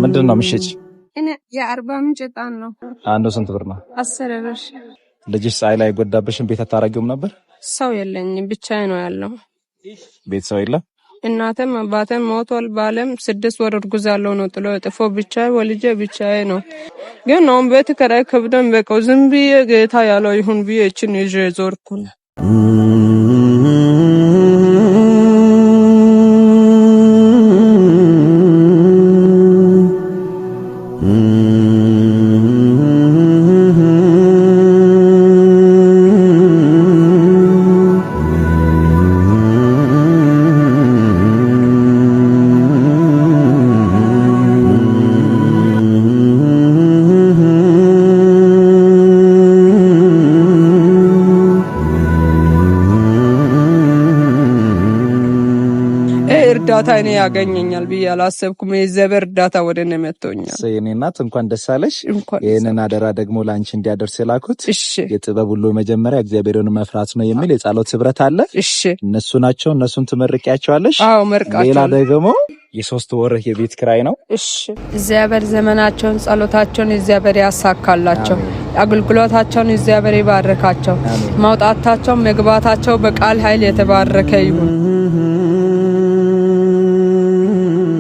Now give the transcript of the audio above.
ምንድነው ምሽጭ? እኔ የ40 ምንጭ ጣን ነው። አንዱ ስንት ብር ነው? 10 ብር። ልጅሽ ፀሐይ ላይ ጎዳብሽም ቤት አታረጊውም ነበር? ሰው የለኝም ብቻዬ ነው ያለው። ቤት ሰው የለም? እናቴም አባቴም ሞቷል። ባለም 6 ወር እርጉዝ ያለው ነው ጥሎ ጥፎ ብቻዬ ወልጄ ብቻዬ ነው። ግን አሁን ቤት ከራይ ከብደን በቀው ዝም ብዬ ጌታ ያለው ይሁን ብዬ እቺን ይዤ ዞርኩ። እርዳታ እኔ ያገኘኛል ብዬ አላሰብኩም። የዘበር እርዳታ ወደ እኔ መጥቶኛል። የኔ እናት እንኳን ደስ አለሽ። ይሄንን አደራ ደግሞ ላንቺ እንዲያደርስ የላኩት የጥበብ ሁሉ መጀመሪያ እግዚአብሔርን መፍራት ነው የሚል የጸሎት ህብረት አለ። እነሱ ናቸው። እነሱን ትመርቂያቸዋለሽ? አዎ መርቃቸው። ሌላ ደግሞ የ3 ወር የቤት ኪራይ ነው። እግዚአብሔር ዘመናቸውን ጸሎታቸውን እግዚአብሔር ያሳካላቸው። አገልግሎታቸውን እግዚአብሔር ይባርካቸው። ማውጣታቸው መግባታቸው በቃል ኃይል የተባረከ ይሁን።